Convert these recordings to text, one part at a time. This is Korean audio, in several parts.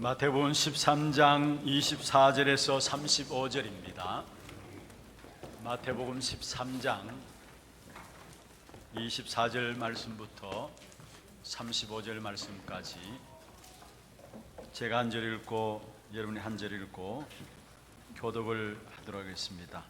마태복음 13장 24절에서 35절입니다. 마태복음 13장 24절 말씀부터 35절 말씀까지 제가 한 절 읽고 여러분이 한 절 읽고 교독을 하도록 하겠습니다.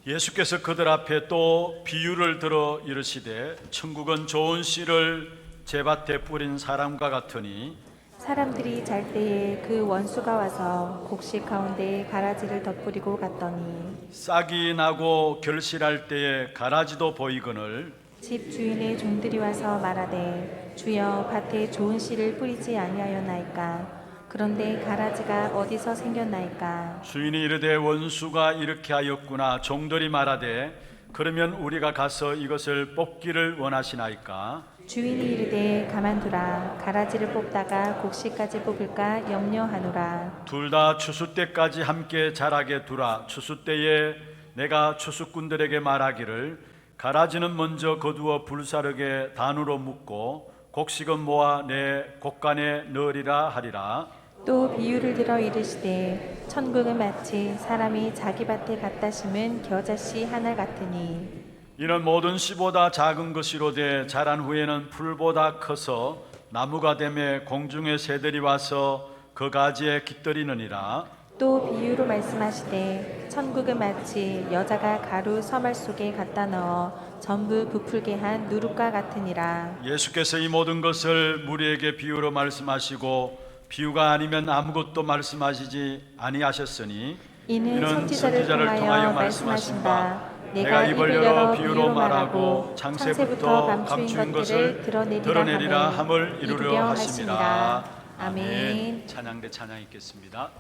예수께서 그들 앞에 또 비유를 들어 이르시되 천국은 좋은 씨를 제밭에 뿌린 사람과 같으니 사람들이 잘 때에 그 원수가 와서 곡식 가운데에 가라지를 덧뿌리고 갔더니 싹이 나고 결실할 때에 가라지도 보이거늘 집 주인의 종들이 와서 말하되 주여 밭에 좋은 씨를 뿌리지 아니하였나이까. 그런데 가라지가 어디서 생겼나이까. 주인이 이르되 원수가 이렇게 하였구나. 종들이 말하되 그러면 우리가 가서 이것을 뽑기를 원하시나이까. 주인이 이르되 가만두라. 가라지를 뽑다가 곡식까지 뽑을까 염려하노라. 둘 다 추수 때까지 함께 자라게 두라. 추수 때에 내가 추수꾼들에게 말하기를 가라지는 먼저 거두어 불사르게 단으로 묶고 곡식은 모아 내 곡간에 넣으리라 하리라. 또 비유를 들어 이르시되 천국은 마치 사람이 자기 밭에 갖다 심은 겨자씨 하나 같으니 이는 모든 씨보다 작은 것이로되 자란 후에는 풀보다 커서 나무가 되매 공중의 새들이 와서 그 가지에 깃들이느니라. 또 비유로 말씀하시되 천국은 마치 여자가 가루 서말 속에 갖다 넣어 전부 부풀게 한 누룩과 같으니라. 예수께서 이 모든 것을 우리에게 비유로 말씀하시고 비유가 아니면 아무것도 말씀하시지 아니하셨으니 이는 선지자를 통하여 말씀하신 바 내가 입을 열어 비유로 말하고 창세부터 감추인 것을 드러내리라 함을 이루려 하심이라. 아멘. 찬양대 찬양 있겠습니다.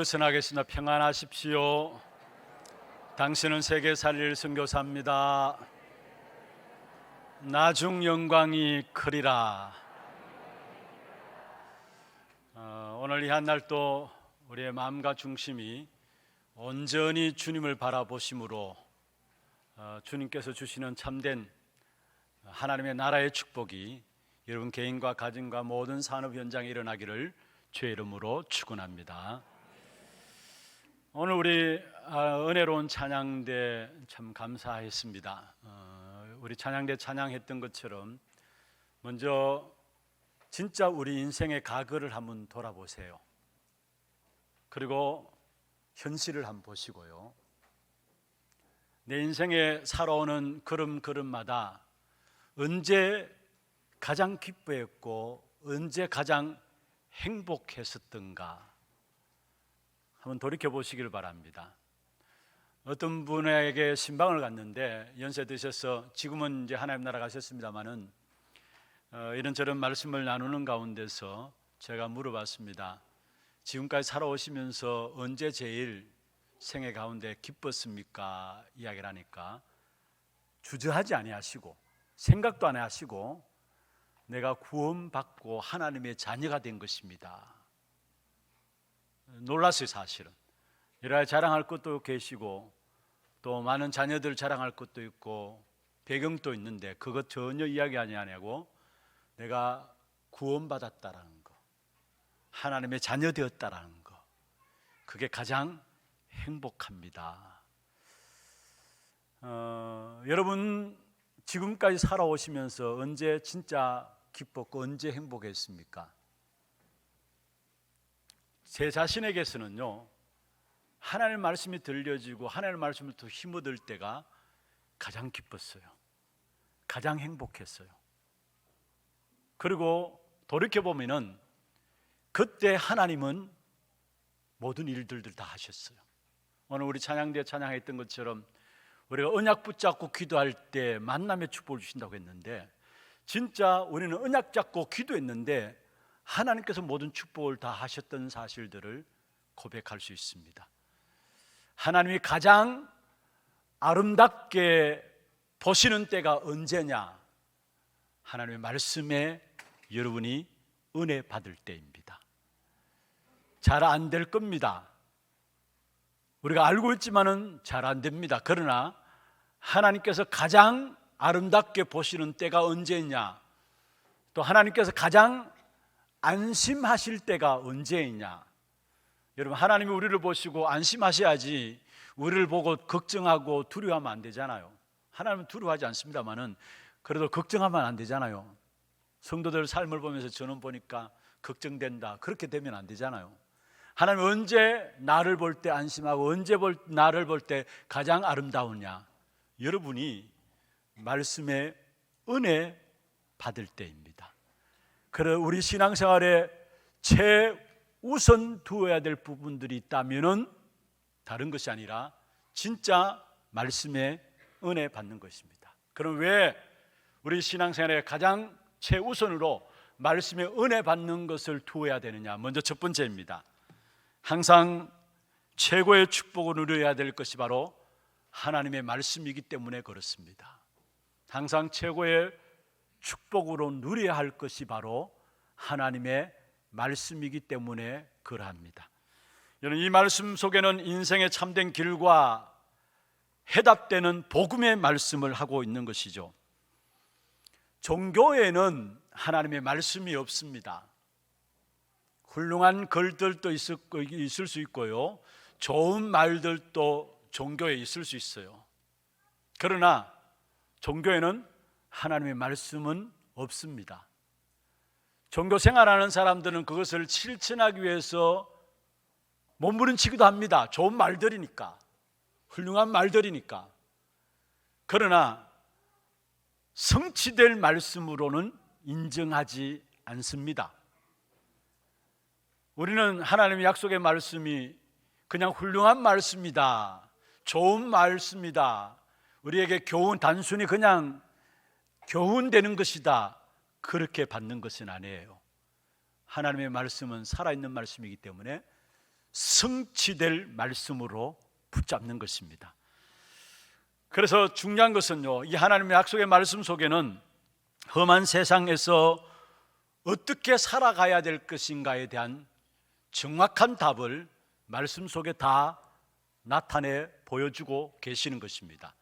기도 전하겠습니다. 평안하십시오. 당신은 세계 살릴 선교사입니다. 나중 영광이 크리라. 오늘 이 한날 또 우리의 마음과 중심이 온전히 주님을 바라보심으로 주님께서 주시는 참된 하나님의 나라의 축복이 여러분 개인과 가정과 모든 산업 현장에 일어나기를 주의 이름으로 축원합니다. 오늘 우리 은혜로운 찬양대 참 감사했습니다. 우리 찬양대 찬양했던 것처럼 먼저 진짜 우리 인생의 과거를 한번 돌아보세요. 그리고 현실을 한번 보시고요. 내 인생에 살아오는 걸음걸음마다 언제 가장 기뻐했고 언제 가장 행복했었던가 한번 돌이켜 보시길 바랍니다. 어떤 분에게 신방을 갔는데 연세 드셔서 지금은 이제 하나님 나라 가셨습니다마는 이런저런 말씀을 나누는 가운데서 제가 물어봤습니다. 지금까지 살아오시면서 언제 제일 생애 가운데 기뻤습니까? 이야기를 하니까 주저하지 아니하시고 생각도 안 하시고 내가 구원받고 하나님의 자녀가 된 것입니다. 놀랐어요. 사실은 이렇게 자랑할 것도 계시고 또 많은 자녀들 자랑할 것도 있고 배경도 있는데 그것 전혀 이야기 아니하냐고 내가 구원받았다라는 거, 하나님의 자녀 되었다라는 거, 그게 가장 행복합니다. 여러분 지금까지 살아오시면서 언제 진짜 기뻤고 언제 행복했습니까? 제 자신에게서는요, 하나님의 말씀이 들려지고 하나님의 말씀을 더 힘 얻을 때가 가장 기뻤어요. 가장 행복했어요. 그리고 돌이켜보면은 그때 하나님은 모든 일들을 다 하셨어요. 오늘 우리 찬양대 찬양했던 것처럼 우리가 언약 붙잡고 기도할 때 만남의 축복을 주신다고 했는데 진짜 우리는 언약 잡고 기도했는데 하나님께서 모든 축복을 다 하셨던 사실들을 고백할 수 있습니다. 하나님이 가장 아름답게 보시는 때가 언제냐? 하나님의 말씀에 여러분이 은혜 받을 때입니다. 잘 안 될 겁니다. 우리가 알고 있지만은 잘 안 됩니다. 그러나 하나님께서 가장 아름답게 보시는 때가 언제냐? 또 하나님께서 가장 안심하실 때가 언제이냐? 여러분 하나님이 우리를 보시고 안심하셔야지 우리를 보고 걱정하고 두려워하면 안 되잖아요. 하나님은 두려워하지 않습니다만은 그래도 걱정하면 안 되잖아요. 성도들 삶을 보면서 저는 보니까 걱정된다 그렇게 되면 안 되잖아요. 하나님 언제 나를 볼 때 안심하고 언제 나를 볼 때 가장 아름다우냐? 여러분이 말씀의 은혜 받을 때입니다. 그래 우리 신앙생활에 최우선 두어야 될 부분들이 있다면은 다른 것이 아니라 진짜 말씀의 은혜 받는 것입니다. 그럼 왜 우리 신앙생활에 가장 최우선으로 말씀의 은혜 받는 것을 두어야 되느냐? 먼저 첫 번째입니다. 항상 최고의 축복을 누려야 될 것이 바로 하나님의 말씀이기 때문에 그렇습니다. 항상 최고의 축복으로 누려야 할 것이 바로 하나님의 말씀이기 때문에 그러합니다. 여러분 이 말씀 속에는 인생의 참된 길과 해답되는 복음의 말씀을 하고 있는 것이죠. 종교에는 하나님의 말씀이 없습니다. 훌륭한 글들도 있을 수 있고요, 좋은 말들도 종교에 있을 수 있어요. 그러나 종교에는 하나님의 말씀은 없습니다. 종교 생활하는 사람들은 그것을 실천하기 위해서 몸부림치기도 합니다. 좋은 말들이니까, 훌륭한 말들이니까. 그러나 성취될 말씀으로는 인정하지 않습니다. 우리는 하나님의 약속의 말씀이 그냥 훌륭한 말씀이다, 좋은 말씀이다, 우리에게 교훈, 단순히 그냥 교훈되는 것이다, 그렇게 받는 것은 아니에요. 하나님의 말씀은 살아있는 말씀이기 때문에 성취될 말씀으로 붙잡는 것입니다. 그래서 중요한 것은요, 이 하나님의 약속의 말씀 속에는 험한 세상에서 어떻게 살아가야 될 것인가에 대한 정확한 답을 말씀 속에 다 나타내 보여주고 계시는 것입니다.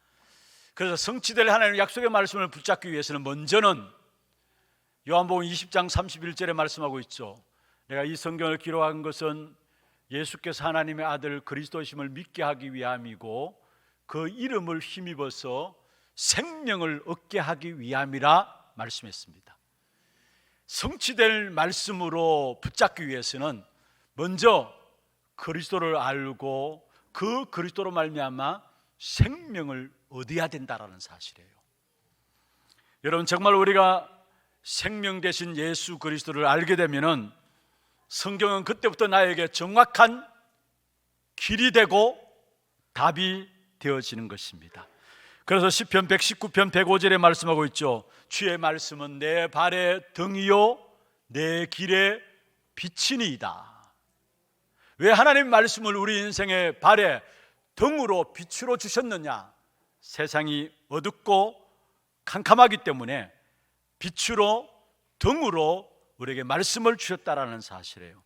그래서 성취될 하나님의 약속의 말씀을 붙잡기 위해서는 먼저는 요한복음 20장 31절에 말씀하고 있죠. 내가 이 성경을 기록한 것은 예수께서 하나님의 아들 그리스도이심을 믿게 하기 위함이고 그 이름을 힘입어서 생명을 얻게 하기 위함이라 말씀했습니다. 성취될 말씀으로 붙잡기 위해서는 먼저 그리스도를 알고 그 그리스도로 말미암아 생명을 얻어야 된다라는 사실이에요. 여러분, 정말 우리가 생명 되신 예수 그리스도를 알게 되면은 성경은 그때부터 나에게 정확한 길이 되고 답이 되어지는 것입니다. 그래서 시편 119편 105절에 말씀하고 있죠. 주의 말씀은 내 발의 등이요 내 길의 빛이니이다. 왜 하나님 말씀을 우리 인생의 발의 등으로 빛으로 주셨느냐? 세상이 어둡고 캄캄하기 때문에 빛으로 등으로 우리에게 말씀을 주셨다라는 사실이에요.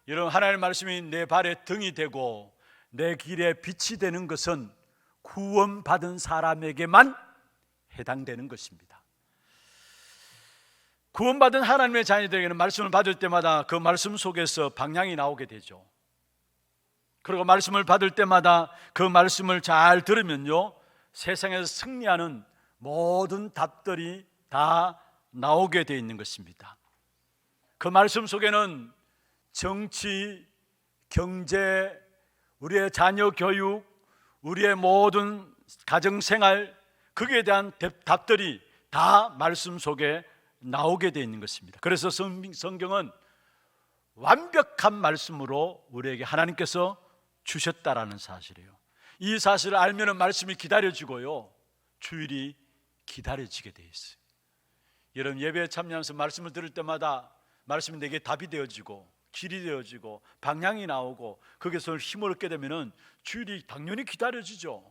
여러분, 하나님의 말씀이 내 발의 등이 되고 내 길의 빛이 되는 것은 구원받은 사람에게만 해당되는 것입니다. 구원받은 하나님의 자녀들에게는 말씀을 받을 때마다 그 말씀 속에서 방향이 나오게 되죠. 그리고 말씀을 받을 때마다 그 말씀을 잘 들으면요, 세상에서 승리하는 모든 답들이 다 나오게 되어 있는 것입니다. 그 말씀 속에는 정치, 경제, 우리의 자녀 교육, 우리의 모든 가정생활, 거기에 대한 답들이 다 말씀 속에 나오게 되어 있는 것입니다. 그래서 성경은 완벽한 말씀으로 우리에게 하나님께서 주셨다라는 사실이에요. 이 사실을 알면 말씀이 기다려지고요, 주일이 기다려지게 되어 있어요. 여러분, 예배에 참여하면서 말씀을 들을 때마다 말씀이 내게 답이 되어지고 길이 되어지고 방향이 나오고 거기서 힘을 얻게 되면 주일이 당연히 기다려지죠.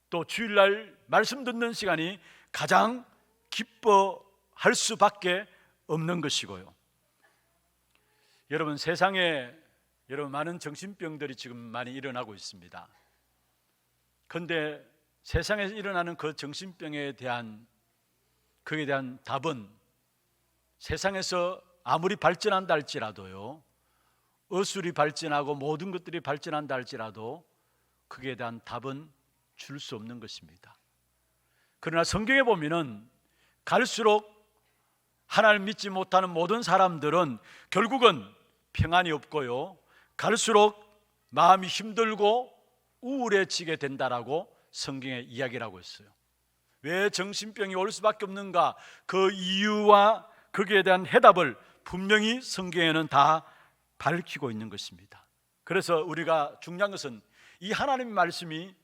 또 주일날 말씀 듣는 시간이 가장 기뻐할 수밖에 없는 것이고요. 여러분, 세상에 많은 정신병들이 지금 많이 일어나고 있습니다. 그런데 세상에서 일어나는 그 정신병에 대한 그에 대한 답은 세상에서 아무리 발전한다 할지라도요, 의술이 발전하고 모든 것들이 발전한다 할지라도 그에 대한 답은 줄 수 없는 것입니다. 그러나 성경에 보면은 갈수록 하나님을 믿지 못하는 모든 사람들은 결국은 평안이 없고요, 갈수록 마음이 힘들고 우울해지게 된다라고 성경에 이야기를 하고 있어요. 왜 정신병이 올 수밖에 없는가? 그 이유와 거기에 대한 해답을 분명히 성경에는 다 밝히고 있는 것입니다. 그래서 우리가 중요한 것은 이 하나님의 말씀이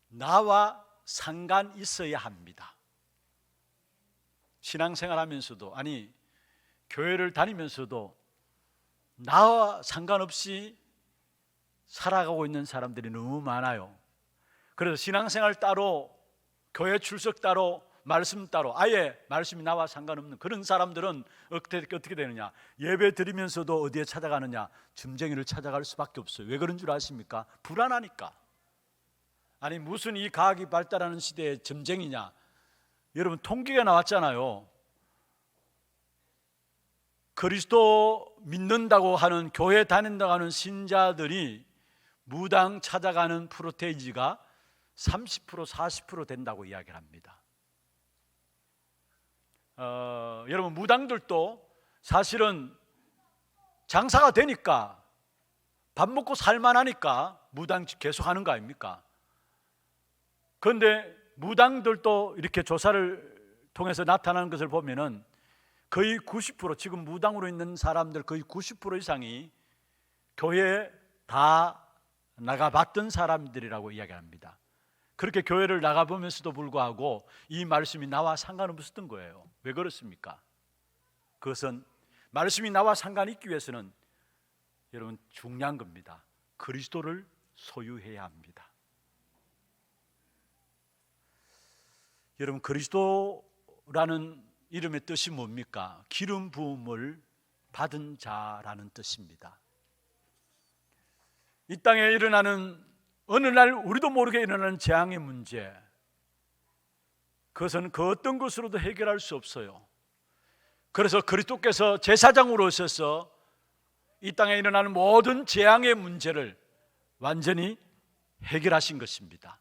나와 상관 있어야 합니다. 신앙생활하면서도, 아니 교회를 다니면서도 나와 상관없이 살아가고 있는 사람들이 너무 많아요. 그래서 신앙생활 따로, 교회 출석 따로, 말씀 따로, 아예 말씀이 나와 상관없는 그런 사람들은 어떻게 되느냐? 예배 드리면서도 어디에 찾아가느냐? 점쟁이를 찾아갈 수밖에 없어요. 왜 그런 줄 아십니까? 불안하니까. 아니 무슨 이 과학이 발달하는 시대에 점쟁이냐? 여러분, 통계가 나왔잖아요. 그리스도 믿는다고 하는, 교회 다닌다고 하는 신자들이 무당 찾아가는 프로테이지가 30% 40% 된다고 이야기를 합니다. 여러분, 무당들도 사실은 장사가 되니까, 밥 먹고 살만하니까 무당 계속 하는 거 아닙니까? 그런데 무당들도 이렇게 조사를 통해서 나타나는 것을 보면은 거의 90%, 지금 무당으로 있는 사람들 거의 90% 이상이 교회에 다 나가봤던 사람들이라고 이야기합니다. 그렇게 교회를 나가보면서도 불구하고 이 말씀이 나와 상관없었던 거예요. 왜 그렇습니까? 그것은 말씀이 나와 상관이 있기 위해서는 여러분 중요한 겁니다. 그리스도를 소유해야 합니다. 여러분 그리스도라는 이름의 뜻이 뭡니까? 기름 부음을 받은 자라는 뜻입니다. 이 땅에 일어나는 어느 날 우리도 모르게 일어나는 재앙의 문제, 그것은 그 어떤 것으로도 해결할 수 없어요. 그래서 그리스도께서 제사장으로 오셔서 이 땅에 일어나는 모든 재앙의 문제를 완전히 해결하신 것입니다.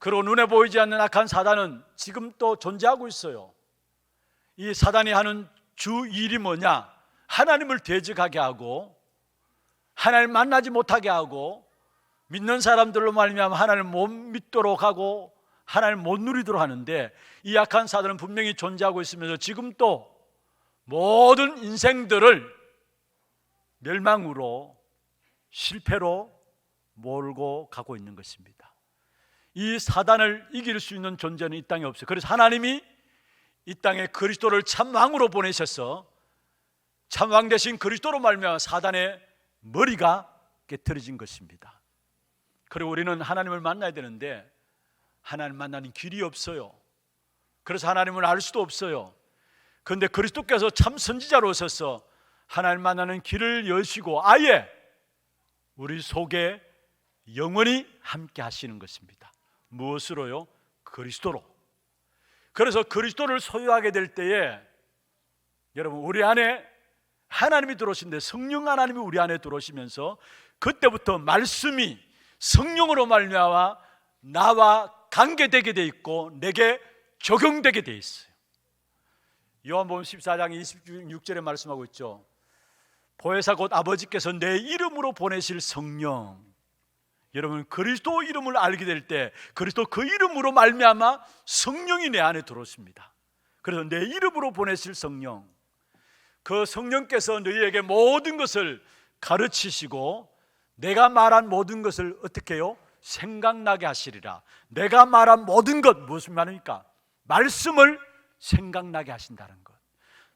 그리고 눈에 보이지 않는 악한 사단은 지금 또 존재하고 있어요. 이 사단이 하는 주 일이 뭐냐? 하나님을 대적하게 하고 하나님 만나지 못하게 하고 믿는 사람들로 말미암아 하나님을 못 믿도록 하고 하나님을 못 누리도록 하는데, 이 악한 사단은 분명히 존재하고 있으면서 지금 또 모든 인생들을 멸망으로 실패로 몰고 가고 있는 것입니다. 이 사단을 이길 수 있는 존재는 이 땅에 없어요. 그래서 하나님이 이 땅에 그리스도를 참왕으로 보내셔서 참왕 대신 그리스도로 말미암아 사단의 머리가 깨트려진 것입니다. 그리고 우리는 하나님을 만나야 되는데 하나님 만나는 길이 없어요. 그래서 하나님을 알 수도 없어요. 그런데 그리스도께서 참 선지자로 오셔서 하나님 만나는 길을 여시고 아예 우리 속에 영원히 함께 하시는 것입니다. 무엇으로요? 그리스도로. 그래서 그리스도를 소유하게 될 때에 여러분 우리 안에 하나님이 들어오신데, 성령 하나님이 우리 안에 들어오시면서 그때부터 말씀이 성령으로 말미암아 나와 관계되게 돼 있고 내게 적용되게 돼 있어요. 요한복음 14장 26절에 말씀하고 있죠. 보혜사 곧 아버지께서 내 이름으로 보내실 성령. 여러분 그리스도 이름을 알게 될 때 그리스도 그 이름으로 말미암아 성령이 내 안에 들어오십니다. 그래서 내 이름으로 보내실 성령, 그 성령께서 너희에게 모든 것을 가르치시고 내가 말한 모든 것을 어떻게 해요? 생각나게 하시리라. 내가 말한 모든 것, 무슨 말입니까? 말씀을 생각나게 하신다는 것.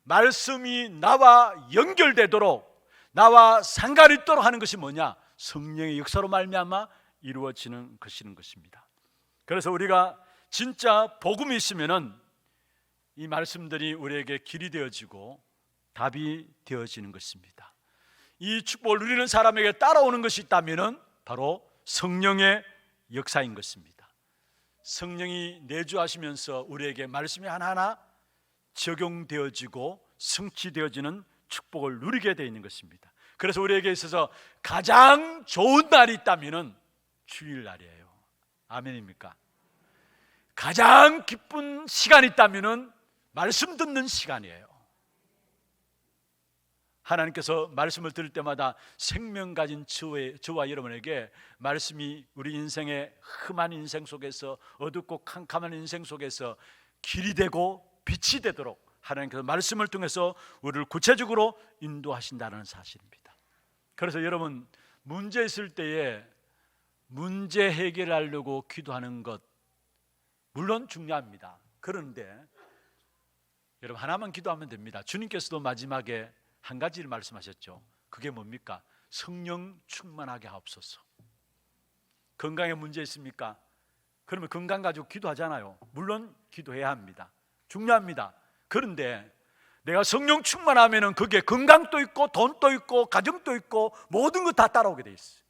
말씀이 나와 연결되도록, 나와 상관이 있도록 하는 것이 뭐냐? 성령의 역사로 말미암아 이루어지는 것입니다. 그래서 우리가 진짜 복음이 있으면은 이 말씀들이 우리에게 길이 되어지고 답이 되어지는 것입니다. 이 축복을 누리는 사람에게 따라오는 것이 있다면은 바로 성령의 역사인 것입니다. 성령이 내주하시면서 우리에게 말씀이 하나하나 적용되어지고 성취되어지는 축복을 누리게 되어 있는 것입니다. 그래서 우리에게 있어서 가장 좋은 날이 있다면은 주일날이에요. 아멘입니까? 가장 기쁜 시간이 있다면은 말씀 듣는 시간이에요. 하나님께서 말씀을 들을 때마다 생명 가진 저와 여러분에게 말씀이 우리 인생의 험한 인생 속에서, 어둡고 캄캄한 인생 속에서 길이 되고 빛이 되도록 하나님께서 말씀을 통해서 우리를 구체적으로 인도하신다는 사실입니다. 그래서 여러분 문제 있을 때에 문제 해결하려고 기도하는 것 물론 중요합니다. 그런데 여러분 하나만 기도하면 됩니다. 주님께서도 마지막에 한 가지를 말씀하셨죠. 그게 뭡니까? 성령 충만하게 하옵소서. 건강에 문제 있습니까? 그러면 건강 가지고 기도하잖아요. 물론 기도해야 합니다. 중요합니다. 그런데 내가 성령 충만하면은 그게 건강도 있고 돈도 있고 가정도 있고 모든 것 다 따라오게 돼 있어요.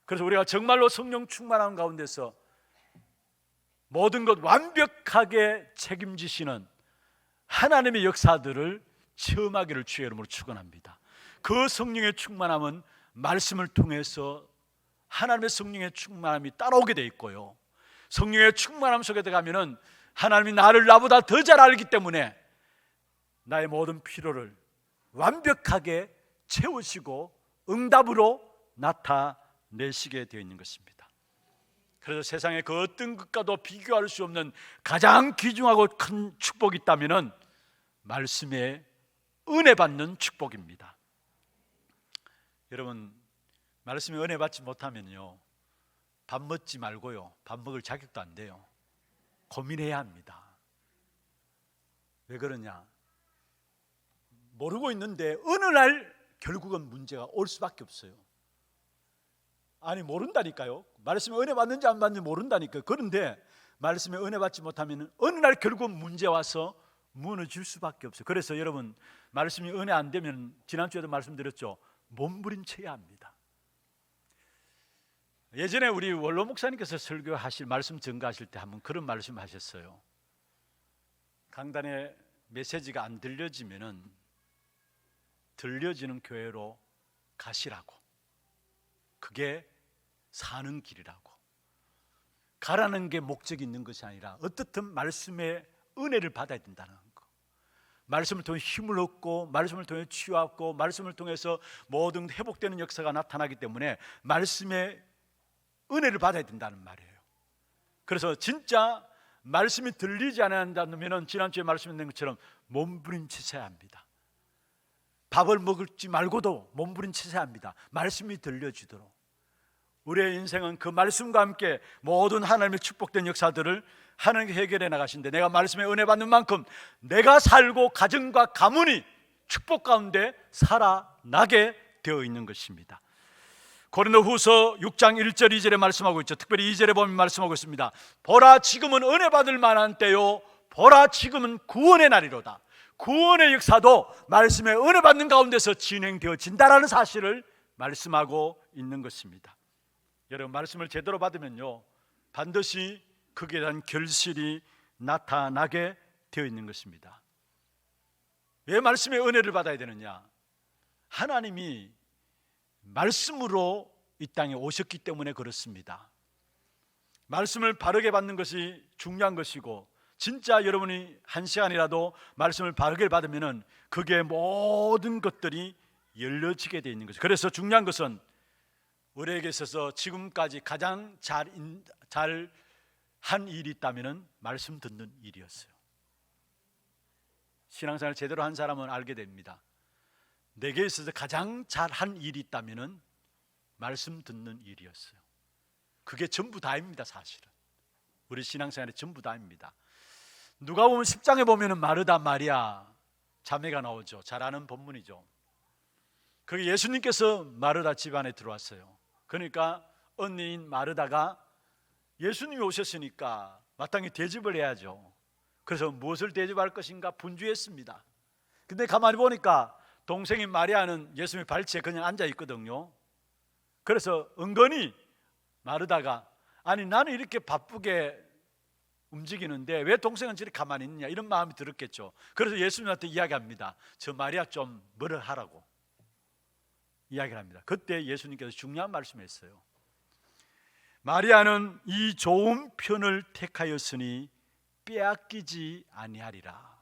그래서 우리가 정말로 성령 충만한 가운데서 모든 것 완벽하게 책임지시는 하나님의 역사들을 체험하기를 주의 이름으로 축원합니다. 그 성령의 충만함은 말씀을 통해서 하나님의 성령의 충만함이 따라오게 돼 있고요. 성령의 충만함 속에 들어가면은 하나님이 나를 나보다 더 잘 알기 때문에 나의 모든 필요를 완벽하게 채우시고 응답으로 나타내시게 되어 있는 것입니다. 그래서 세상에 그 어떤 것과도 비교할 수 없는 가장 귀중하고 큰 축복이 있다면은 말씀에 은혜 받는 축복입니다. 여러분 말씀에 은혜 받지 못하면요 밥 먹지 말고요 밥 먹을 자격도 안 돼요. 고민해야 합니다. 왜 그러냐? 모르고 있는데 어느 날 결국은 문제가 올 수밖에 없어요. 아니 모른다니까요. 말씀에 은혜 받는지 안 받는지 모른다니까요. 그런데 말씀에 은혜 받지 못하면 어느 날 결국은 문제 와서 무너질 수밖에 없어요. 그래서 여러분 말씀이 은혜 안 되면 지난주에도 말씀드렸죠. 몸부림쳐야 합니다. 예전에 우리 원로 목사님께서 설교하실 말씀 전가하실 때 한번 그런 말씀하셨어요. 강단에 메시지가 안 들려지면은 들려지는 교회로 가시라고. 그게 사는 길이라고. 가라는 게 목적이 있는 것이 아니라 어떻든 말씀의 은혜를 받아야 된다는 거. 말씀을 통해 힘을 얻고 말씀을 통해 치유하고 말씀을 통해서 모든 회복되는 역사가 나타나기 때문에 말씀의 은혜를 받아야 된다는 말이에요. 그래서 진짜 말씀이 들리지 않는다면 지난주에 말씀드린 것처럼 몸부림치셔야 합니다. 밥을 먹지 말고도 몸부림치셔야 합니다. 말씀이 들려지도록. 우리의 인생은 그 말씀과 함께 모든 하나님의 축복된 역사들을 하나님께 해결해 나가신데, 내가 말씀에 은혜 받는 만큼 내가 살고 가정과 가문이 축복 가운데 살아나게 되어 있는 것입니다. 고린도후서 6장 1절 2절에 말씀하고 있죠. 특별히 2절에 보면 말씀하고 있습니다. 보라 지금은 은혜 받을 만한 때요, 보라 지금은 구원의 날이로다. 구원의 역사도 말씀에 은혜 받는 가운데서 진행되어진다라는 사실을 말씀하고 있는 것입니다. 여러분 말씀을 제대로 받으면요 반드시 거기에 대한 결실이 나타나게 되어 있는 것입니다. 왜 말씀의 은혜를 받아야 되느냐? 하나님이 말씀으로 이 땅에 오셨기 때문에 그렇습니다. 말씀을 바르게 받는 것이 중요한 것이고, 진짜 여러분이 한 시간이라도 말씀을 바르게 받으면 그게 모든 것들이 열려지게 되어 있는 거죠. 그래서 중요한 것은 우리에게 있어서 지금까지 가장 잘한 일이 있다면 말씀 듣는 일이었어요. 신앙생활 제대로 한 사람은 알게 됩니다. 내게 있어서 가장 잘한 일이 있다면 말씀 듣는 일이었어요. 그게 전부 다입니다. 사실은 우리 신앙생활의 전부 다입니다. 누가 보면 10장에 보면 마르다 마리아 자매가 나오죠. 잘 아는 본문이죠. 거기 예수님께서 마르다 집안에 들어왔어요. 그러니까 언니인 마르다가 예수님이 오셨으니까 마땅히 대접을 해야죠. 그래서 무엇을 대접할 것인가 분주했습니다. 근데 가만히 보니까 동생인 마리아는 예수님의 발치에 그냥 앉아 있거든요. 그래서 은근히 마르다가, 아니 나는 이렇게 바쁘게 움직이는데 왜 동생은 저렇게 가만히 있느냐, 이런 마음이 들었겠죠. 그래서 예수님한테 이야기합니다. 저 마리아 좀 뭐를 하라고 이야기를 합니다. 그때 예수님께서 중요한 말씀을 했어요. 마리아는 이 좋은 편을 택하였으니 빼앗기지 아니하리라.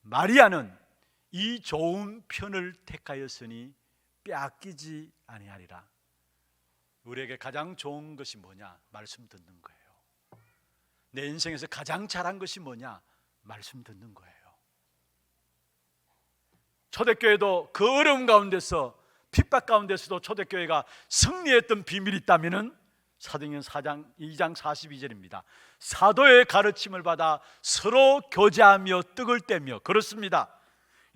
마리아는 이 좋은 편을 택하였으니 빼앗기지 아니하리라. 우리에게 가장 좋은 것이 뭐냐? 말씀 듣는 거예요. 내 인생에서 가장 잘한 것이 뭐냐? 말씀 듣는 거예요. 초대교회도 그 어려움 가운데서, 핍박 가운데서도 초대교회가 승리했던 비밀이 있다면 사도행전 2장 42절입니다. 사도의 가르침을 받아 서로 교제하며 떡을 떼며. 그렇습니다.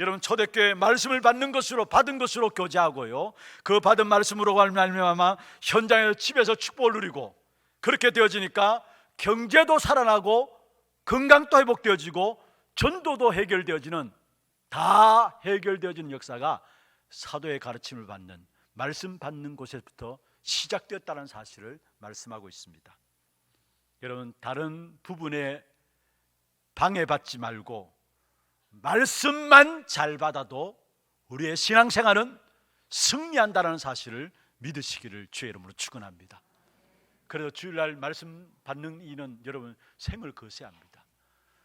여러분 초대교회 말씀을 받는 것으로, 받은 것으로 교제하고요, 그 받은 말씀으로 말미암아 현장에서 집에서 축복을 누리고, 그렇게 되어지니까 경제도 살아나고 건강도 회복되어지고 전도도 해결되어지는, 다 해결되어지는 역사가 사도의 가르침을 받는, 말씀 받는 곳에부터 시작되었다는 사실을 말씀하고 있습니다. 여러분 다른 부분에 방해받지 말고 말씀만 잘 받아도 우리의 신앙생활은 승리한다는 사실을 믿으시기를 주의 이름으로 축원합니다. 그래서 주일날 말씀 받는 이는 여러분 생을 거셔야 합니다.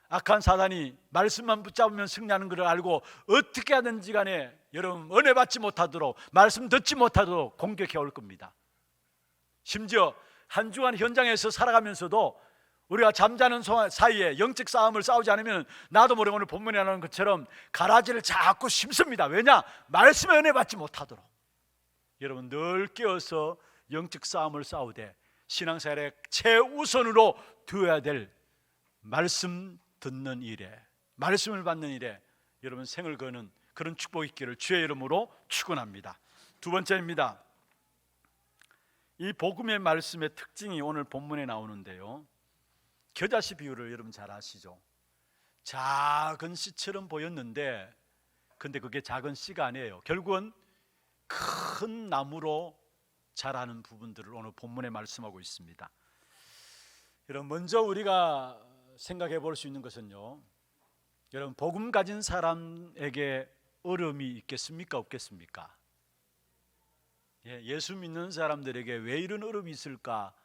악한 사단이 말씀만 붙잡으면 승리하는 것을 알고 어떻게 하든지 간에 여러분 은혜 받지 못하도록, 말씀 듣지 못하도록 공격해 올 겁니다. 심지어 한 주간 현장에서 살아가면서도 우리가 잠자는 사이에 영적 싸움을 싸우지 않으면 나도 모르게 오늘 본문에 나오는 것처럼 가라지를 자꾸 심습니다. 왜냐? 말씀에 은혜 받지 못하도록. 여러분 늘 깨어서 영적 싸움을 싸우되 신앙생활의 최우선으로 두어야 될 말씀 듣는 일에, 말씀을 받는 일에 여러분 생을 거는 그런 축복이 있기를 주의 이름으로 축원합니다. 두 번째입니다. 이 복음의 말씀의 특징이 오늘 본문에 나오는데요, 겨자씨 비유를 여러분 잘 아시죠? 작은 씨처럼 보였는데 근데 그게 작은 씨가 아니에요. 결국은 큰 나무로 자라는 부분들을 오늘 본문에 말씀하고 있습니다. 여러분, 먼저 우리가 생각해 볼 수 있는 것은요, 여러분, 복음 가진 사람에게 어려움이 있겠습니까? 없겠습니까? 예수 믿는 사람들에게 왜 이런 어려움이 있을까?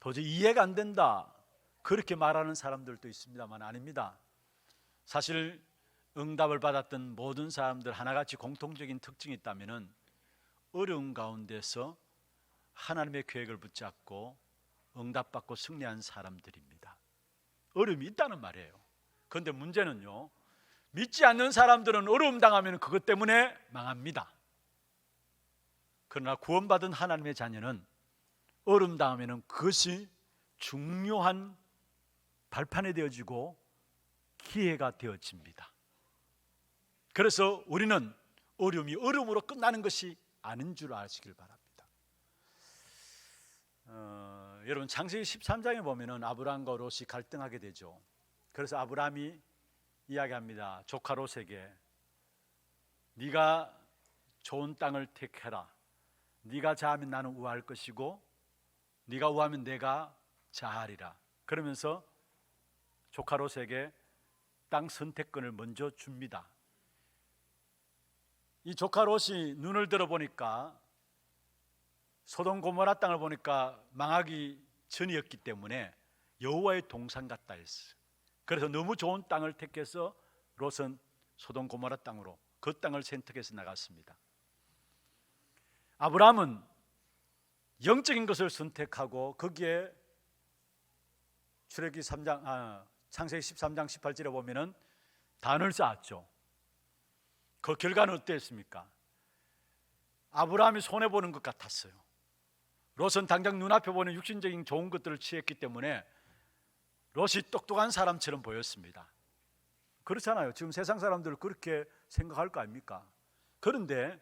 도저히 이해가 안 된다, 그렇게 말하는 사람들도 있습니다만 아닙니다. 사실 응답을 받았던 모든 사람들 하나같이 공통적인 특징이 있다면 어려운 가운데서 하나님의 계획을 붙잡고 응답받고 승리한 사람들입니다. 어려움이 있다는 말이에요. 그런데 문제는요, 믿지 않는 사람들은 어려움 당하면 그것 때문에 망합니다. 그러나 구원받은 하나님의 자녀는 어려움 당하면 그것이 중요한 발판이 되어지고 기회가 되어집니다. 그래서 우리는 어려움이 어려움으로 끝나는 것이 아닌 줄 아시길 바랍니다. 여러분, 창세기 13장에 보면은 아브라함과 롯이 갈등하게 되죠. 그래서 아브라함이 이야기합니다. 조카 롯에게 네가 좋은 땅을 택해라. 네가 자하면 나는 우할 것이고 네가 우하면 내가 자하리라. 그러면서 조카 롯에게 땅 선택권을 먼저 줍니다. 이 조카 롯이 눈을 들어보니까 소돔 고모라 땅을 보니까 망하기 전이었기 때문에 여호와의 동산 같다 했어요. 그래서 너무 좋은 땅을 택해서 롯은 소돔 고모라 땅으로 그 땅을 선택해서 나갔습니다. 아브라함은 영적인 것을 선택하고 거기에 창세기 13장 18절에 보면은 단을 쌓았죠. 그 결과는 어땠습니까? 아브라함이 손해보는 것 같았어요. 롯은 당장 눈앞에 보는 육신적인 좋은 것들을 취했기 때문에 롯이 똑똑한 사람처럼 보였습니다. 그렇잖아요. 지금 세상 사람들 그렇게 생각할 거 아닙니까? 그런데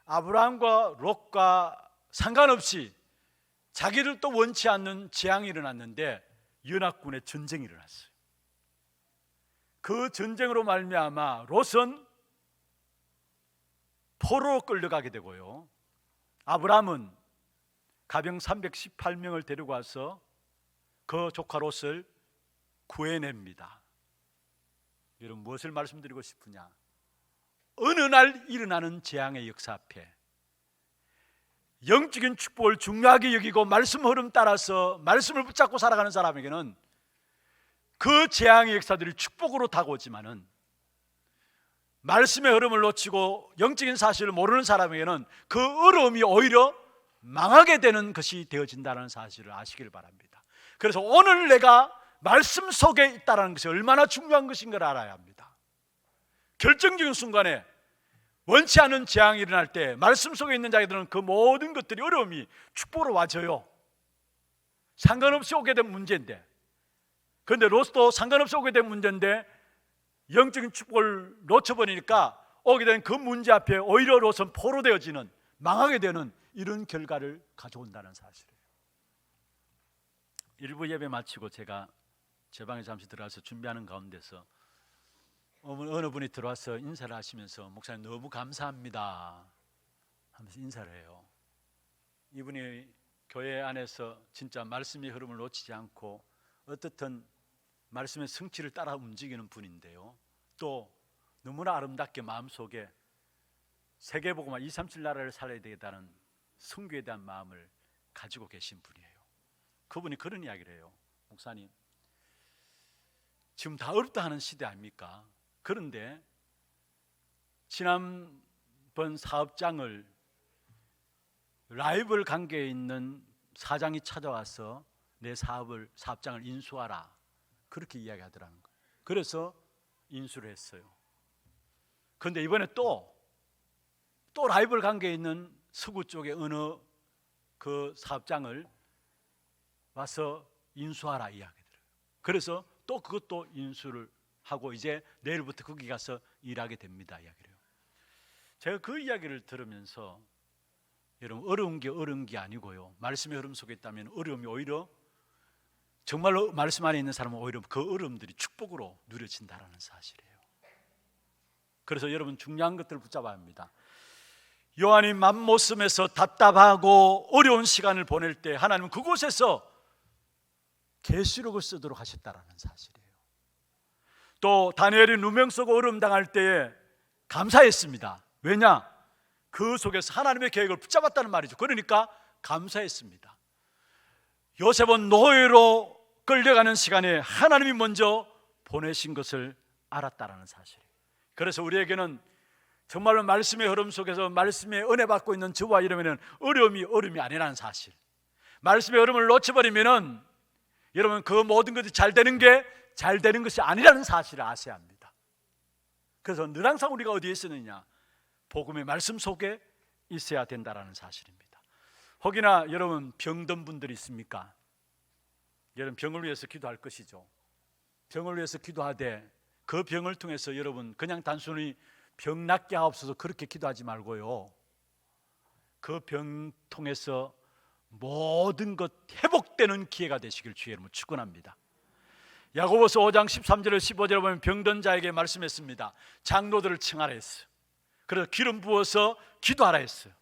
아브라함과 롯과 상관없이 자기들도 원치 않는 재앙이 일어났는데 연합군의 전쟁이 일어났어요. 그 전쟁으로 말미암아 롯은 포로로 끌려가게 되고요, 아브라함은 가병 318명을 데리고 와서 그 조카 롯을 구해냅니다. 여러분, 무엇을 말씀드리고 싶으냐? 어느 날 일어나는 재앙의 역사 앞에 영적인 축복을 중요하게 여기고 말씀 흐름 따라서 말씀을 붙잡고 살아가는 사람에게는 그 재앙의 역사들이 축복으로 다가오지만은 말씀의 흐름을 놓치고 영적인 사실을 모르는 사람에게는 그 어려움이 오히려 망하게 되는 것이 되어진다는 사실을 아시길 바랍니다. 그래서 오늘 내가 말씀 속에 있다는 것이 얼마나 중요한 것인 걸 알아야 합니다. 결정적인 순간에 원치 않은 재앙이 일어날 때 말씀 속에 있는 자들은 그 모든 것들이 어려움이 축복으로 와져요. 상관없이 오게 된 문제인데, 그런데 롯도 상관없이 오게 된 문제인데 영적인 축복을 놓쳐버리니까 오게 된 그 문제 앞에 오히려 롯은 포로되어지는, 망하게 되는 이런 결과를 가져온다는 사실이에요. 일부 예배 마치고 제가 제 방에 잠시 들어가서 준비하는 가운데서 어느 분이 들어와서 인사를 하시면서 목사님 너무 감사합니다 하면서 인사를 해요. 이분이 교회 안에서 진짜 말씀의 흐름을 놓치지 않고 어떻든 말씀의 성취를 따라 움직이는 분인데요, 또 너무나 아름답게 마음속에 세계복음화 237 나라를 살아야 되겠다는 선교에 대한 마음을 가지고 계신 분이에요. 그분이 그런 이야기를 해요. 목사님, 지금 다 어렵다 하는 시대 아닙니까? 그런데 지난번 사업장을 라이벌 관계에 있는 사장이 찾아와서 내 사업장을 인수하라, 그렇게 이야기하더라는 거예요. 그래서 인수를 했어요. 그런데 이번에 또 라이벌 관계에 있는 서구 쪽에 어느 그 사업장을 와서 인수하라 이야기더라고요. 그래서 또 그것도 인수를 하고 이제 내일부터 거기 가서 일하게 됩니다 이야기래요. 제가 그 이야기를 들으면서 여러분 어려운 게 아니고요, 말씀의 흐름 속에 있다면 어려움이 오히려 정말로 말씀 안에 있는 사람은 오히려 그 어려움들이 축복으로 누려진다라는 사실이에요. 그래서 여러분 중요한 것들을 붙잡아야 합니다. 요한이 맘모섬에서 답답하고 어려운 시간을 보낼 때 하나님은 그곳에서 계시록을 쓰도록 하셨다라는 사실이에요. 또 다니엘이 누명 쓰고 어려움 당할 때에 감사했습니다. 왜냐? 그 속에서 하나님의 계획을 붙잡았다는 말이죠. 그러니까 감사했습니다. 요셉은 노예로 끌려가는 시간에 하나님이 먼저 보내신 것을 알았다라는 사실이에요. 그래서 우리에게는 정말로 말씀의 흐름 속에서 말씀의 은혜 받고 있는 저와 이러면은 어려움이 아니라는 사실, 말씀의 흐름을 놓쳐버리면은 여러분 그 모든 것이 잘 되는 것이 아니라는 사실을 아셔야 합니다. 그래서 늘 항상 우리가 어디에 있느냐? 복음의 말씀 속에 있어야 된다라는 사실입니다. 혹여나 여러분 병든 분들이 있습니까? 여러분 병을 위해서 기도할 것이죠. 병을 위해서 기도하되 그 병을 통해서 여러분 그냥 단순히 병 낫게 하옵소서 그렇게 기도하지 말고요, 그 병 통해서 모든 것 회복되는 기회가 되시길 주의 이름으로 축원합니다. 야고보서 5장 13절에 15절에 보면 병든 자에게 말씀했습니다. 장로들을 칭하라 했어요. 그래서 기름 부어서 기도하라 했어요.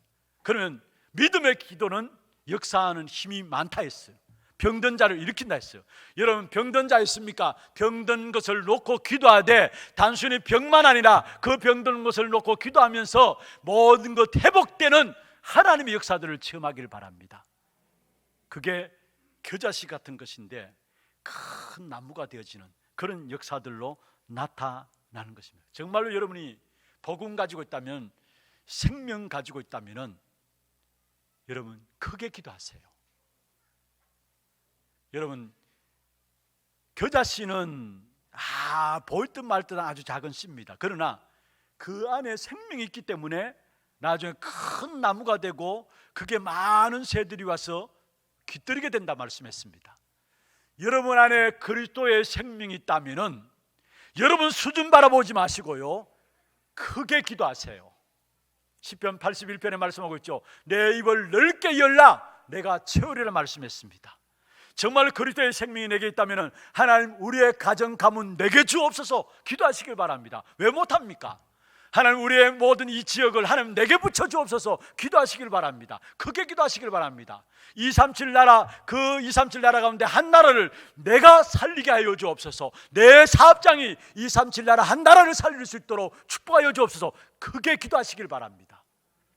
그러면 믿음의 기도는 역사하는 힘이 많다 했어요. 병든 자를 일으킨다 했어요. 여러분 병든 자 있습니까? 병든 것을 놓고 기도하되 단순히 병만 아니라 그 병든 것을 놓고 기도하면서 모든 것 회복되는 하나님의 역사들을 체험하기를 바랍니다. 그게 겨자씨 같은 것인데 큰 나무가 되어지는 그런 역사들로 나타나는 것입니다. 정말로 여러분이 복음 가지고 있다면, 생명 가지고 있다면 여러분 크게 기도하세요. 여러분 겨자씨는 보일 듯 말 듯한 아주 작은 씨입니다. 그러나 그 안에 생명이 있기 때문에 나중에 큰 나무가 되고 그게 많은 새들이 와서 깃들이게 된다 말씀했습니다. 여러분 안에 그리스도의 생명이 있다면 여러분 수준 바라보지 마시고요, 크게 기도하세요. 시편 81편에 말씀하고 있죠. 내 입을 넓게 열라 내가 채우리라 말씀했습니다. 정말 그리스도의 생명이 내게 있다면 하나님 우리의 가정 가문 내게 주옵소서 기도하시길 바랍니다. 왜 못합니까? 하나님 우리의 모든 이 지역을 하나님 내게 붙여 주옵소서 기도하시길 바랍니다. 크게 기도하시길 바랍니다. 237 나라, 그 237 나라 가운데 한 나라를 내가 살리게 하여 주옵소서. 내 사업장이 237 나라 한 나라를 살릴 수 있도록 축복하여 주옵소서. 크게 기도하시길 바랍니다.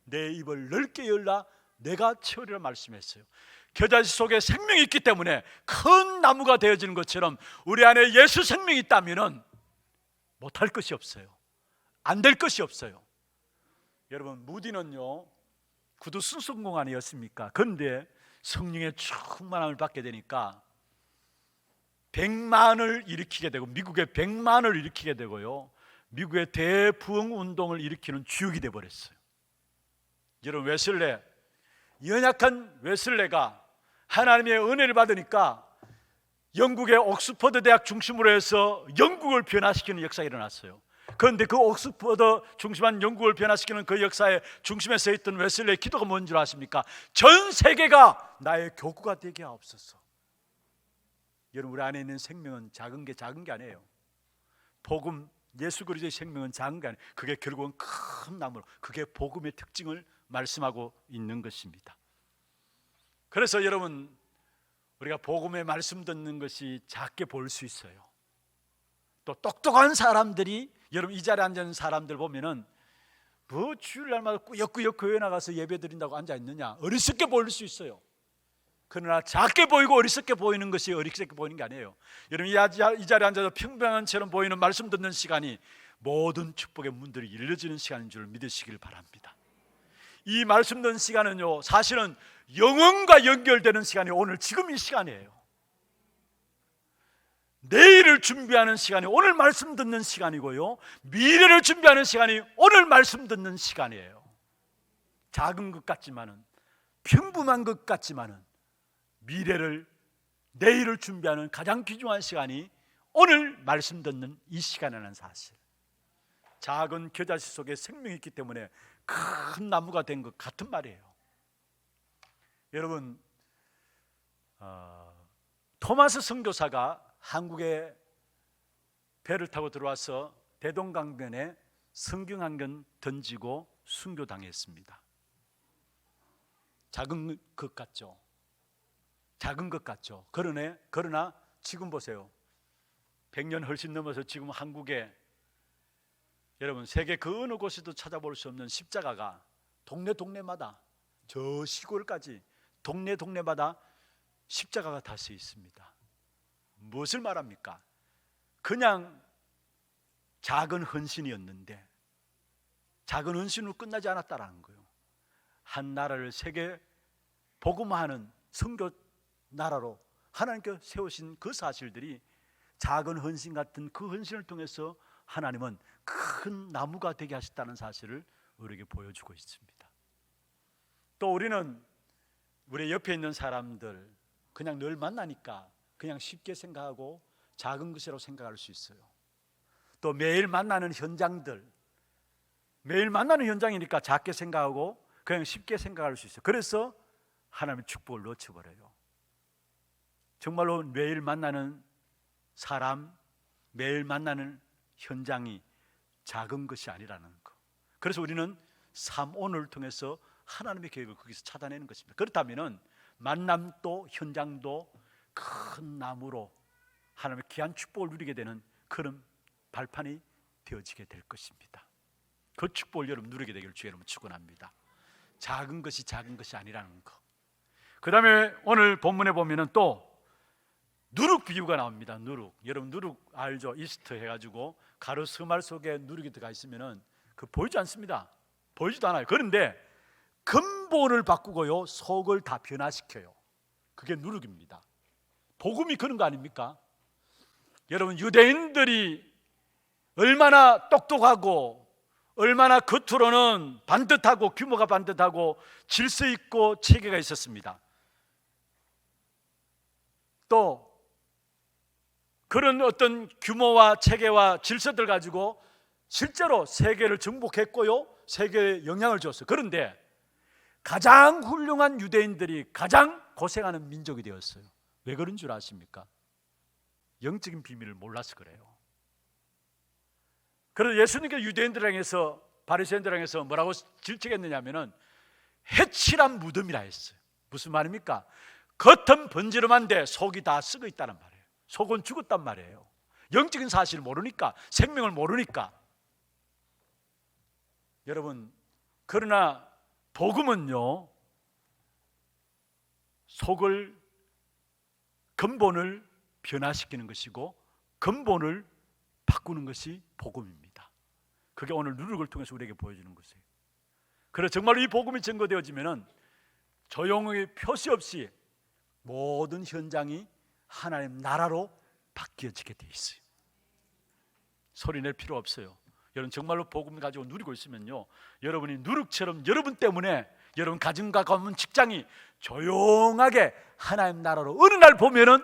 내 입을 넓게 열라 내가 채우리라 말씀했어요. 겨자씨 속에 생명이 있기 때문에 큰 나무가 되어지는 것처럼 우리 안에 예수 생명이 있다면 못할 것이 없어요. 안 될 것이 없어요. 여러분 무디는요 구두 순수공 아니었습니까? 그런데 성령의 충만함을 받게 되니까 100만을 일으키게 되고 미국의 100만을 일으키게 되고요, 미국의 대부흥 운동을 일으키는 주역이 되어버렸어요. 여러분 웨슬레, 연약한 웨슬레가 하나님의 은혜를 받으니까 영국의 옥스퍼드 대학 중심으로 해서 영국을 변화시키는 역사가 일어났어요. 그런데 그 옥스퍼드 중심한 영국을 변화시키는 그 역사의 중심에 서 있던 웨슬레의 기도가 뭔 줄 아십니까? 전 세계가 나의 교구가 되게 하옵소서. 여러분 우리 안에 있는 생명은 작은 게 아니에요. 복음, 예수 그리스도의 생명은 작은 게 아니에요. 그게 결국은 큰 나무로, 그게 복음의 특징을 말씀하고 있는 것입니다. 그래서 여러분 우리가 복음의 말씀 듣는 것이 작게 보일 수 있어요. 또 똑똑한 사람들이, 여러분 이 자리에 앉은 사람들 보면은 뭐 주일날마다 꾸역꾸역 교회 나가서 예배 드린다고 앉아있느냐, 어리석게 보일 수 있어요. 그러나 작게 보이고 어리석게 보이는 것이 어리석게 보이는 게 아니에요. 여러분 이 자리에 앉아서 평범한처럼 보이는 말씀 듣는 시간이 모든 축복의 문들이 열려지는 시간인 줄 믿으시길 바랍니다. 이 말씀 듣는 시간은요 사실은 영혼과 연결되는 시간이 오늘 지금 이 시간이에요. 내일을 준비하는 시간이 오늘 말씀 듣는 시간이고요, 미래를 준비하는 시간이 오늘 말씀 듣는 시간이에요. 작은 것 같지만은, 평범한 것 같지만은 미래를, 내일을 준비하는 가장 귀중한 시간이 오늘 말씀 듣는 이 시간이라는 사실. 작은 겨자씨 속에 생명이 있기 때문에 큰 나무가 된 것 같은 말이에요. 여러분, 토마스 선교사가 한국에 배를 타고 들어와서 대동강변에 성경 한 권 던지고 순교당했습니다. 작은 것 같죠? 작은 것 같죠? 그러나 지금 보세요. 100년 훨씬 넘어서 지금 한국에 여러분 세계 그 어느 곳에도 찾아볼 수 없는 십자가가 동네마다 저 시골까지 동네마다 십자가가 다 서 있습니다. 무엇을 말합니까? 그냥 작은 헌신이었는데 작은 헌신으로 끝나지 않았다라는 거예요. 한 나라를 세계 복음화하는 선교 나라로 하나님께서 세우신 그 사실들이 작은 헌신 같은 그 헌신을 통해서 하나님은 큰 나무가 되게 하셨다는 사실을 우리에게 보여주고 있습니다. 또 우리는 우리 옆에 있는 사람들 그냥 늘 만나니까 그냥 쉽게 생각하고 작은 것이라고 생각할 수 있어요. 또 매일 만나는 현장들, 매일 만나는 현장이니까 작게 생각하고 그냥 쉽게 생각할 수 있어요. 그래서 하나님의 축복을 놓쳐버려요. 정말로 매일 만나는 사람, 매일 만나는 현장이 작은 것이 아니라는 것. 그래서 우리는 삶 오늘을 통해서 하나님의 계획을 거기서 찾아내는 것입니다. 그렇다면 만남도 현장도 큰 나무로 하나님의 귀한 축복을 누리게 되는 그런 발판이 되어지게 될 것입니다. 그 축복을 여러분 누리게 되길 주의 이름으로 축원합니다. 작은 것이 아니라는 것. 그 다음에 오늘 본문에 보면은 또 누룩 비유가 나옵니다. 누룩. 여러분 누룩 알죠? 이스트 해가지고 가루 스말 속에 누룩이 들어가 있으면은 그 보이지 않습니다. 보이지도 않아요. 그런데 근본을 바꾸고요 속을 다 변화시켜요. 그게 누룩입니다. 복음이 그런 거 아닙니까? 여러분 유대인들이 얼마나 똑똑하고 얼마나 겉으로는 반듯하고 규모가 반듯하고 질서 있고 체계가 있었습니다. 또 그런 어떤 규모와 체계와 질서들 가지고 실제로 세계를 정복했고요 세계에 영향을 줬어요. 그런데 가장 훌륭한 유대인들이 가장 고생하는 민족이 되었어요. 왜 그런 줄 아십니까? 영적인 비밀을 몰라서 그래요. 그래서 예수님께서 유대인들을 향해서 바리새인들을 향해서 뭐라고 질책했느냐 하면은 해칠한 무덤이라 했어요. 무슨 말입니까? 겉은 번지름한데 속이 다 썩어 있다는 말이에요. 속은 죽었단 말이에요. 영적인 사실을 모르니까, 생명을 모르니까. 여러분, 그러나 복음은요 속을 근본을 변화시키는 것이고 근본을 바꾸는 것이 복음입니다. 그게 오늘 누룩을 통해서 우리에게 보여주는 것이에요. 그래서 정말로 이 복음이 증거되어지면은 조용히 표시 없이 모든 현장이 하나님 나라로 바뀌어지게 돼 있어요. 소리 낼 필요 없어요. 여러분 정말로 복음 가지고 누리고 있으면요 여러분이 누룩처럼 여러분 때문에 여러분 가정과 가문 직장이 조용하게 하나님 나라로 어느 날 보면은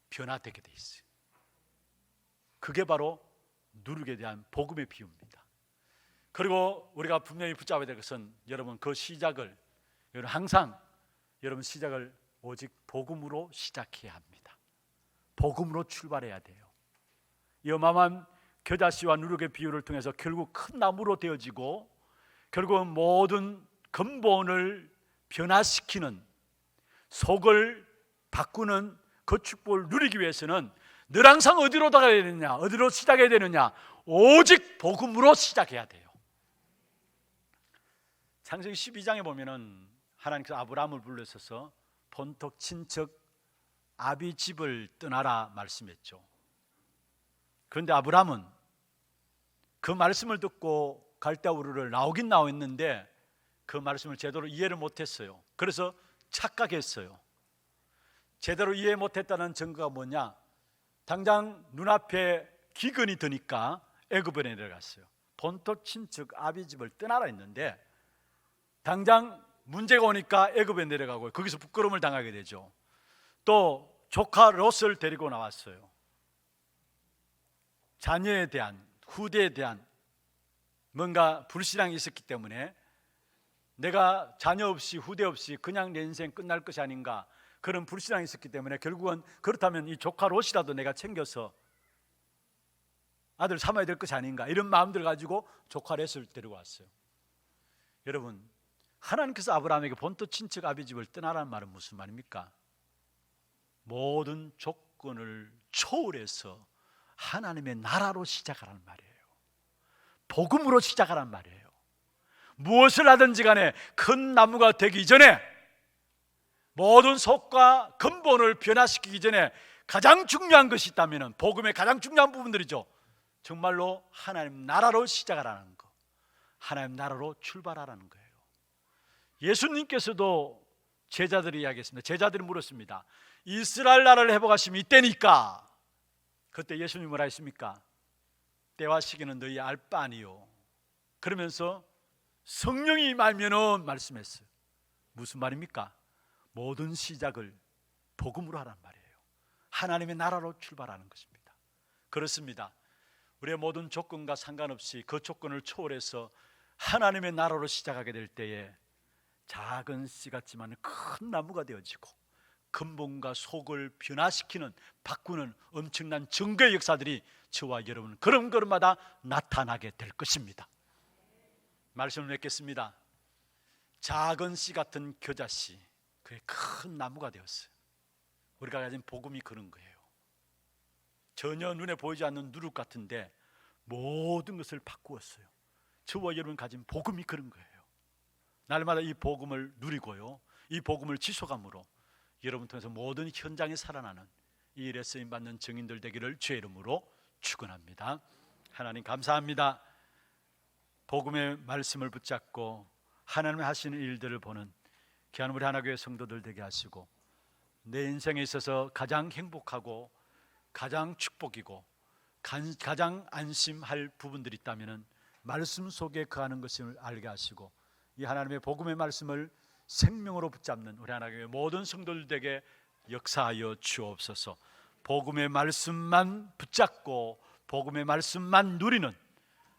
변화되게 돼 있어요. 그게 바로 누룩에 대한 복음의 비유입니다. 그리고 우리가 분명히 붙잡아야 될 것은 여러분 그 시작을 여러분 항상 여러분 시작을 오직 복음으로 시작해야 합니다. 복음으로 출발해야 돼요. 이 어마어마한 겨자씨와 누룩의 비유를 통해서 결국 큰 나무로 되어지고 결국은 모든 근본을 변화시키는 속을 바꾸는 그 축복을 누리기 위해서는 늘 항상 어디로 나가야 되느냐, 어디로 시작해야 되느냐, 오직 복음으로 시작해야 돼요. 창세기 12장에 보면은 하나님께서 아브라함을 불러서서 본토 친척 아비 집을 떠나라 말씀했죠. 그런데 아브라함은 그 말씀을 듣고 갈대우르를 나오긴 나왔는데 그 말씀을 제대로 이해를 못했어요. 그래서 착각했어요. 제대로 이해 못했다는 증거가 뭐냐? 당장 눈앞에 기근이 드니까 애굽에 내려갔어요. 본토 친척 아비 집을 떠나라 했는데 당장 문제가 오니까 애굽에 내려가고 거기서 부끄러움을 당하게 되죠. 또 조카 롯을 데리고 나왔어요. 자녀에 대한, 후대에 대한 뭔가 불신앙이 있었기 때문에 내가 자녀 없이 후대 없이 그냥 내 인생 끝날 것이 아닌가, 그런 불신앙이 있었기 때문에 결국은 그렇다면 이 조카 롯이라도 내가 챙겨서 아들 삼아야 될 것이 아닌가, 이런 마음들 가지고 조카 롯을 데리고 왔어요. 여러분, 하나님께서 아브라함에게 본토 친척 아비집을 떠나라는 말은 무슨 말입니까? 모든 조건을 초월해서 하나님의 나라로 시작하라는 말이에요. 복음으로 시작하라는 말이에요. 무엇을 하든지 간에 큰 나무가 되기 전에, 모든 속과 근본을 변화시키기 전에 가장 중요한 것이 있다면 복음의 가장 중요한 부분들이죠. 정말로 하나님 나라로 시작하라는 거, 하나님 나라로 출발하라는 거예요. 예수님께서도 제자들이 이야기했습니다. 제자들이 물었습니다. 이스라엘 나라를 회복하시면 이때니까. 그때 예수님이 뭐라 했습니까? 때와 시기는 너희 알 바 아니요. 그러면서 성령이 임하면은 말씀했어요. 무슨 말입니까? 모든 시작을 복음으로 하란 말이에요. 하나님의 나라로 출발하는 것입니다. 그렇습니다. 우리의 모든 조건과 상관없이 그 조건을 초월해서 하나님의 나라로 시작하게 될 때에 작은 씨 같지만 큰 나무가 되어지고 근본과 속을 변화시키는, 바꾸는 엄청난 증거의 역사들이 저와 여러분 걸음걸음마다 나타나게 될 것입니다. 말씀을 맺겠습니다. 작은 씨 같은 겨자씨, 그게 큰 나무가 되었어요. 우리가 가진 복음이 그런 거예요. 전혀 눈에 보이지 않는 누룩 같은데 모든 것을 바꾸었어요. 저와 여러분 가진 복음이 그런 거예요. 날마다 이 복음을 누리고요, 이 복음을 지속함으로 여러분 통해서 모든 현장에 살아나는 이 일에 쓰임받는 증인들 되기를 주의 이름으로 축원합니다. 하나님 감사합니다. 복음의 말씀을 붙잡고 하나님이 하시는 일들을 보는 귀한 우리 하나교회 성도들 되게 하시고, 내 인생에 있어서 가장 행복하고 가장 축복이고 가장 안심할 부분들이 있다면 말씀 속에 거하는 것을 알게 하시고, 이 하나님의 복음의 말씀을 생명으로 붙잡는 우리 하나님의 모든 성도들에게 역사하여 주옵소서. 복음의 말씀만 붙잡고 복음의 말씀만 누리는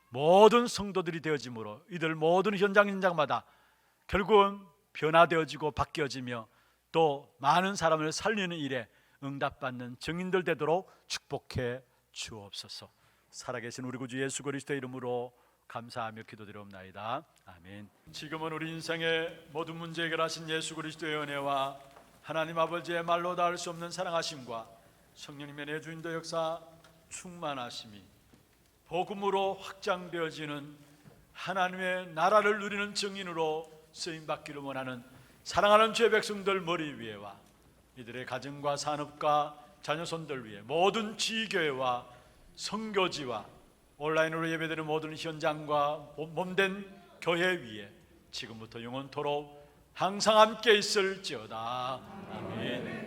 모든 성도들이 되어짐으로 이들 모든 현장마다 결국은 변화되어지고 바뀌어지며 또 많은 사람을 살리는 일에 응답받는 증인들 되도록 축복해 주옵소서. 살아계신 우리 구주 예수 그리스도의 이름으로 감사하며 기도드리옵나이다. 아멘. 지금은 우리 인생의 모든 문제 해결하신 예수 그리스도의 은혜와 하나님 아버지의 말로 닿을 수 없는 사랑하심과 성령님의 내주인도 역사 충만하심이 복음으로 확장되어지는 하나님의 나라를 누리는 증인으로 쓰임받기를 원하는 사랑하는 주의 백성들 머리 위에와 이들의 가정과 산업과 자녀손들 위에 모든 지교회와 선교지와 온라인으로 예배드리는 모든 현장과 몸된 교회 위에 지금부터 영원토록 항상 함께 있을지어다. 아멘.